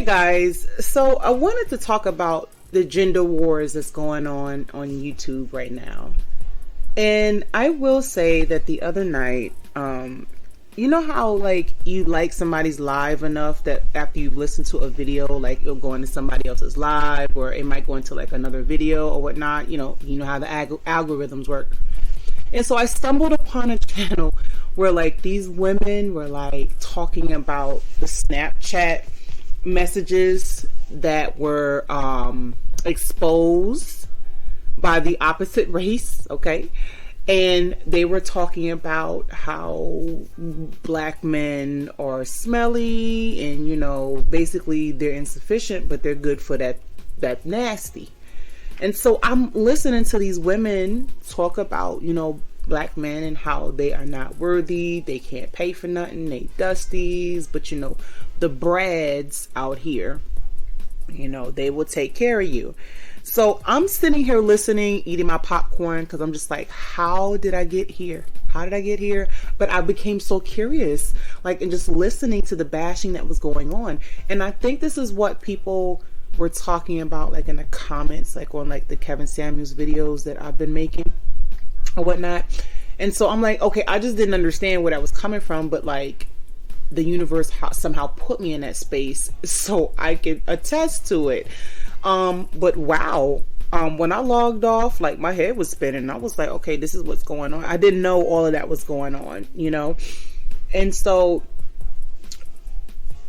Guys, so I wanted to talk about the gender wars that's going on YouTube right now. And I will say that the other night, you know how like you like somebody's live enough that after you listen to a video, like it'll go into somebody else's live, or it might go into like another video or whatnot. You know how the algorithms work. And so I stumbled upon a channel where like these women were like talking about the Snapchat messages that were exposed by the opposite race, okay? And they were talking about how black men are smelly and, you know, basically they're insufficient, but they're good for that nasty. And so I'm listening to these women talk about, you know, black men and how they are not worthy, they can't pay for nothing, they dusties, but you know, the brads out here, you know, they will take care of you. So I'm sitting here listening, eating my popcorn, because I'm just like, how did I get here? How did I get here? But I became so curious, like, and just listening to the bashing that was going on. And I think this is what people were talking about, like in the comments, like on like the Kevin Samuels videos that I've been making or whatnot. And so I'm like, okay, I just didn't understand where that was coming from, but like the universe somehow put me in that space so I could attest to it. But wow, when I logged off, like my head was spinning. I was like, okay, this is what's going on. I didn't know all of that was going on, you know? And so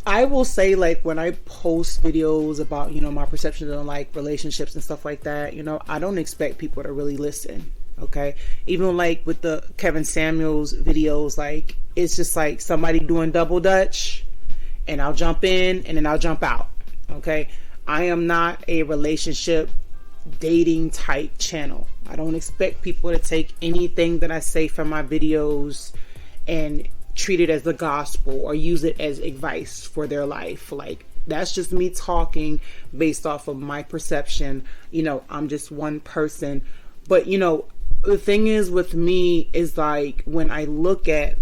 I will say, like, when I post videos about, you know, my perceptions on like relationships and stuff like that, you know, I don't expect people to really listen. Okay. Even like with the Kevin Samuels videos, like it's just like somebody doing double dutch and I'll jump in and then I'll jump out. Okay. I am not a relationship dating type channel. I don't expect people to take anything that I say from my videos and treat it as the gospel or use it as advice for their life. Like that's just me talking based off of my perception. You know, I'm just one person. But you know, the thing is with me is like when I look at,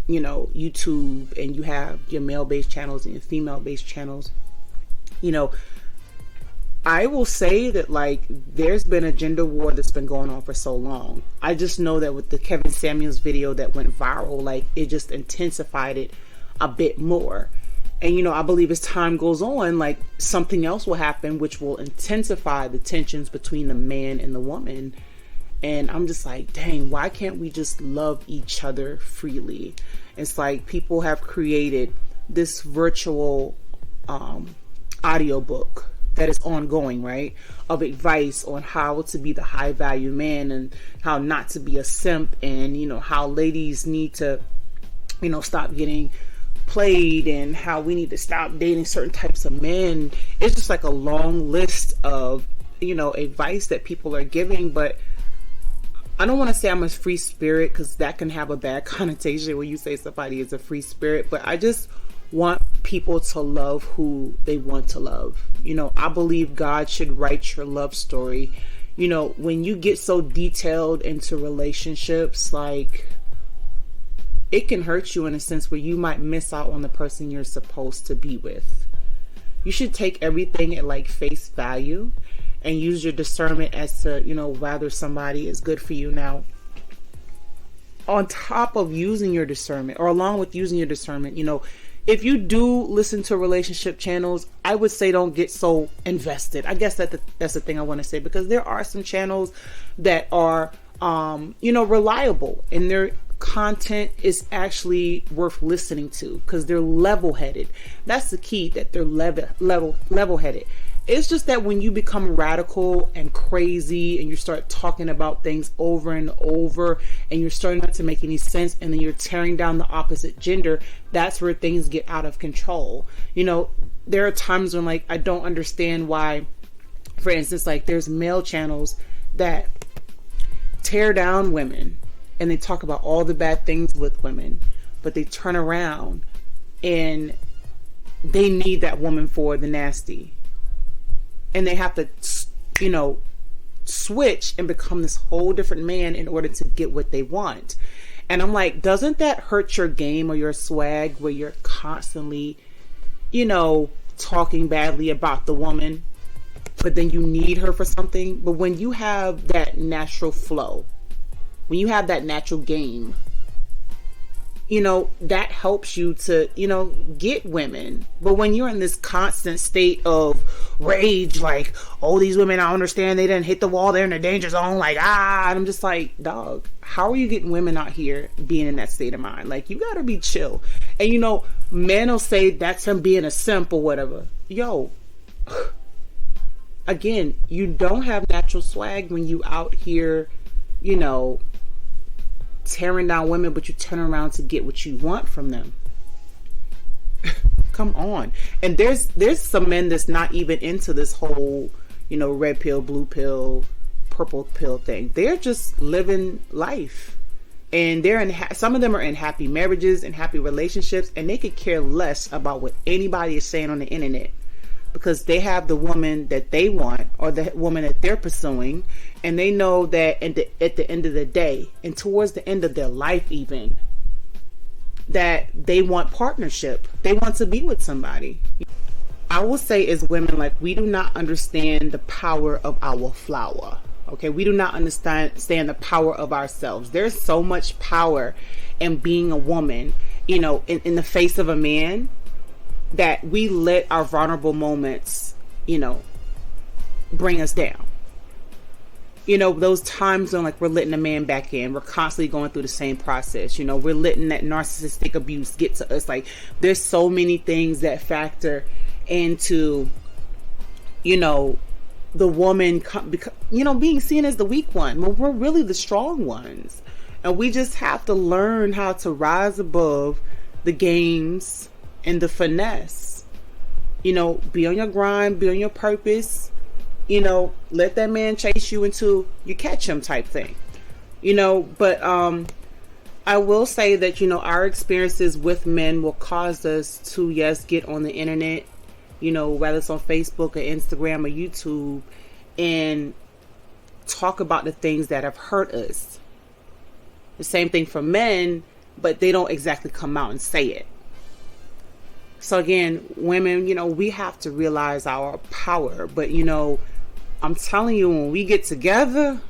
you know, YouTube and you have your male-based channels and your female-based channels, you know, I will say that like there's been a gender war that's been going on for so long. I just know that with the Kevin Samuels video that went viral, like it just intensified it a bit more. And you know, I believe as time goes on, like something else will happen which will intensify the tensions between the man and the woman. And I'm just like, dang, why can't we just love each other freely? It's like people have created this virtual audiobook that is ongoing, right? Of advice on how to be the high value man and how not to be a simp, and you know, how ladies need to, you know, stop getting played and how we need to stop dating certain types of men. It's just like a long list of, you know, advice that people are giving. But I don't want to say I'm a free spirit because that can have a bad connotation when you say somebody is a free spirit, but I just want people to love who they want to love. You know, I believe God should write your love story. You know, when you get so detailed into relationships, like it can hurt you in a sense where you might miss out on the person you're supposed to be with. You should take everything at like face value and use your discernment as to, you know, whether somebody is good for you. Now, on top of using your discernment, or along with using your discernment, you know, if you do listen to relationship channels, I would say don't get so invested. I guess that's the thing I want to say, because there are some channels that are, you know, reliable, and their content is actually worth listening to because they're level-headed. That's the key, that they're level-headed. It's just that when you become radical and crazy and you start talking about things over and over and you're starting not to make any sense, and then you're tearing down the opposite gender, that's where things get out of control. You know, there are times when like I don't understand why, for instance, like there's male channels that tear down women and they talk about all the bad things with women, but they turn around and they need that woman for the nasty. And they have to, you know, switch and become this whole different man in order to get what they want. And I'm like, doesn't that hurt your game or your swag where you're constantly, you know, talking badly about the woman, but then you need her for something. But when you have that natural flow, when you have that natural game, you know, that helps you to, you know, get women. But when you're in this constant state of rage, like, oh, these women, I understand they didn't hit the wall, they're in the danger zone, like, and I'm just like, dog, how are you getting women out here being in that state of mind? Like, you gotta be chill. And you know, men will say that's him being a simp or whatever. Yo, again, you don't have natural swag when you out here, you know, tearing down women, but you turn around to get what you want from them. Come on. And there's some men that's not even into this whole, you know, red pill, blue pill, purple pill thing. They're just living life, and they're in some of them are in happy marriages and happy relationships, and they could care less about what anybody is saying on the internet, because they have the woman that they want, or the woman that they're pursuing, and they know that at the end of the day, and towards the end of their life even, that they want partnership. They want to be with somebody. I will say, as women, like, we do not understand the power of our flower. Okay, we do not understand the power of ourselves. There's so much power in being a woman, you know, in the face of a man, that we let our vulnerable moments, you know, bring us down. You know, those times when, like, we're letting a man back in, we're constantly going through the same process. You know, we're letting that narcissistic abuse get to us. Like, there's so many things that factor into, you know, the woman, you know, being seen as the weak one when we're really the strong ones. And we just have to learn how to rise above the games and the finesse. You know, be on your grind, be on your purpose. You know, let that man chase you until you catch him, type thing. You know, but I will say that, you know, our experiences with men will cause us to, yes, get on the internet, you know, whether it's on Facebook or Instagram or YouTube, and talk about the things that have hurt us. The same thing for men, but they don't exactly come out and say it. So again, women, you know, we have to realize our power. But, you know, I'm telling you, when we get together,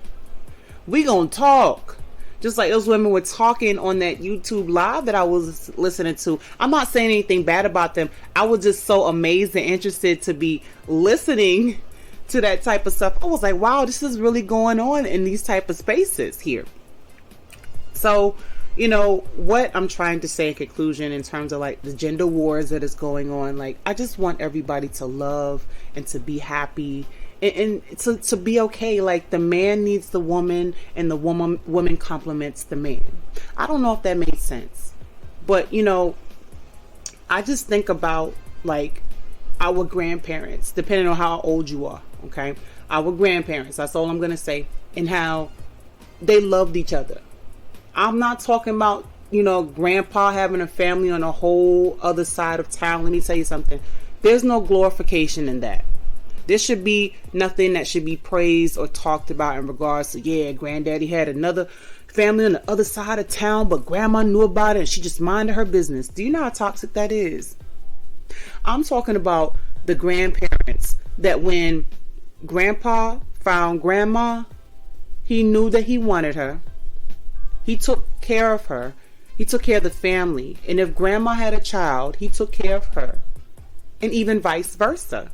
we gonna talk. Just like those women were talking on that YouTube live that I was listening to. I'm not saying anything bad about them. I was just so amazed and interested to be listening to that type of stuff. I was like, wow, this is really going on in these type of spaces here. So, you know, what I'm trying to say in conclusion, in terms of like the gender wars that is going on, like, I just want everybody to love and to be happy and to be okay. Like, the man needs the woman, and the woman compliments the man. I don't know if that made sense, but, you know, I just think about, like, our grandparents, depending on how old you are, okay? Our grandparents, that's all I'm going to say, and how they loved each other. I'm not talking about, you know, grandpa having a family on a whole other side of town. Let me tell you something. There's no glorification in that. There should be nothing that should be praised or talked about in regards to, yeah, granddaddy had another family on the other side of town, but grandma knew about it and she just minded her business. Do you know how toxic that is? I'm talking about the grandparents that when grandpa found grandma, he knew that he wanted her. He took care of her. He took care of the family. And if grandma had a child, he took care of her. And even vice versa.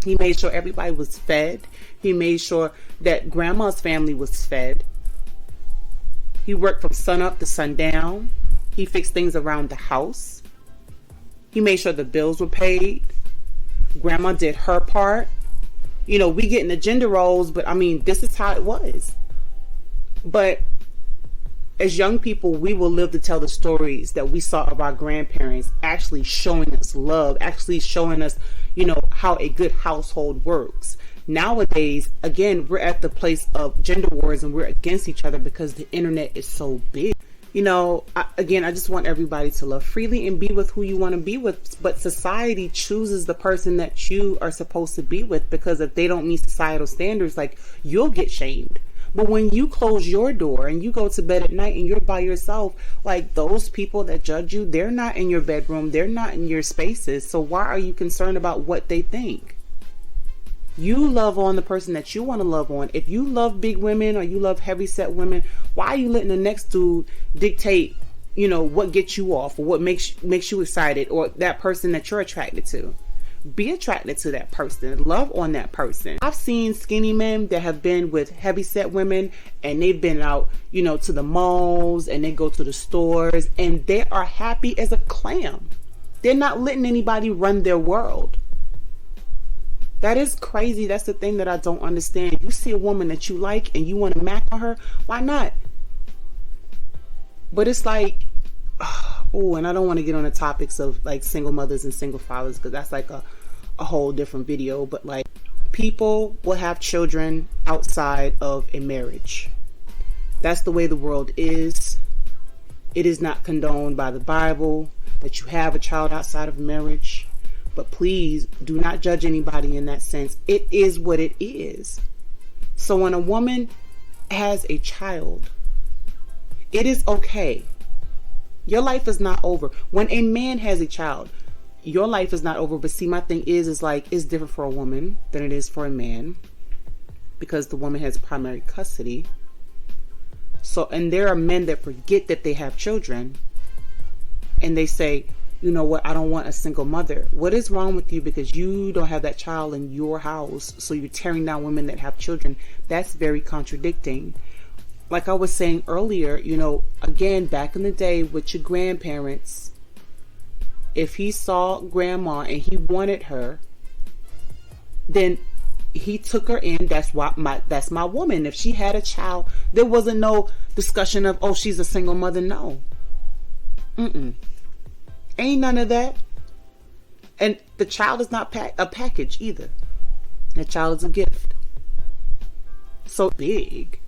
He made sure everybody was fed. He made sure that grandma's family was fed. He worked from sun up to sundown. He fixed things around the house. He made sure the bills were paid. Grandma did her part. You know, we get in the gender roles, but I mean, this is how it was. But as young people, we will live to tell the stories that we saw of our grandparents actually showing us love, actually showing us, you know, how a good household works. Nowadays, again, we're at the place of gender wars and we're against each other because the internet is so big. You know, I just want everybody to love freely and be with who you want to be with. But society chooses the person that you are supposed to be with, because if they don't meet societal standards, like, you'll get shamed. But when you close your door and you go to bed at night and you're by yourself, like, those people that judge you, they're not in your bedroom, they're not in your spaces. So why are you concerned about what they think? You love on the person that you want to love on. If you love big women or you love heavy set women, why are you letting the next dude dictate, what gets you off, or what makes you excited, or that person that you're attracted to? Be attracted to that person. Love on that person. I've seen skinny men that have been with heavy set women, and they've been out, to the malls, and they go to the stores, and they are happy as a clam. They're not letting anybody run their world. That is crazy. That's the thing that I don't understand. You see a woman that you like and you want to mac on her, why not? But it's like, oh, and I don't want to get on the topics of like single mothers and single fathers, because that's like a whole different video. But like, people will have children outside of a marriage. That's the way the world is. It is not condoned by the Bible that you have a child outside of marriage. But please do not judge anybody in that sense. It is what it is. So when a woman has a child, it is okay. Your life is not over. When a man has a child, your life is not over. But see, my thing is like, it's different for a woman than it is for a man, because the woman has primary custody. So, and there are men that forget that they have children, and they say, you know what, I don't want a single mother. What is wrong with you because you don't have that child in your house, so you're tearing down women that have children? That's very contradicting. Like I was saying earlier, again, back in the day with your grandparents, if he saw grandma and he wanted her, then he took her in. That's my woman. If she had a child, there wasn't no discussion of, oh, she's a single mother. No. Ain't none of that. And the child is not a package either. The child is a gift. So big.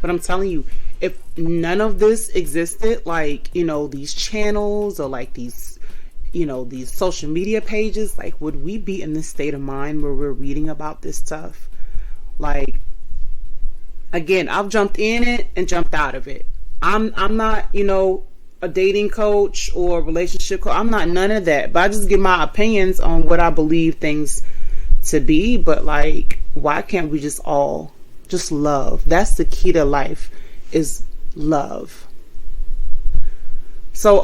But I'm telling you, if none of this existed, like, these channels or like these, these social media pages, like, would we be in this state of mind where we're reading about this stuff? Like, again, I've jumped in it and jumped out of it. I'm not, a dating coach or relationship coach. I'm not none of that, but I just give my opinions on what I believe things to be. But like, why can't we just all just love? That's the key to life, is love. So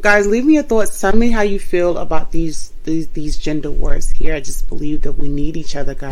guys, leave me your thoughts. Tell me how you feel about these gender wars here. I just believe that we need each other, guys.